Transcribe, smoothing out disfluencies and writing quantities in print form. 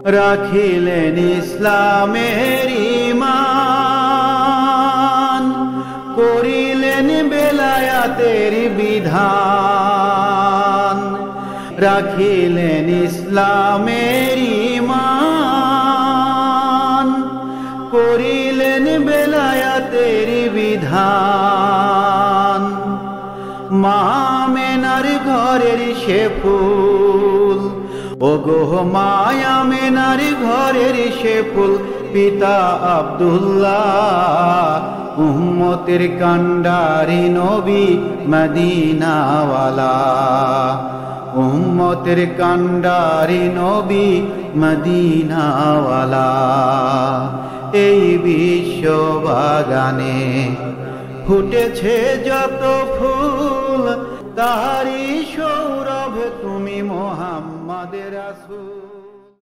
রাখিলেন ইসলামের ঈমান, করিলেন বেলায়াতের বিধান। রাখিলেন ইসলামের ঈমান, করিলেন বেলায়াতের বিধান। মা আমেনার ঘরের সে ফুল, ওগো মা আমেনার ঘরের সে ফুল, পিতা আব্দুল্লাহ উম্মতের কান্ডারি নবী মদিনাওয়ালা। উম্মতের কান্ডারি নবী মদিনাওয়ালা। এই বিশ্ব বাগানে ফুটেছে যত ফুল, তারি সৌরভ তুমি মুহাম্মদ রাসূল।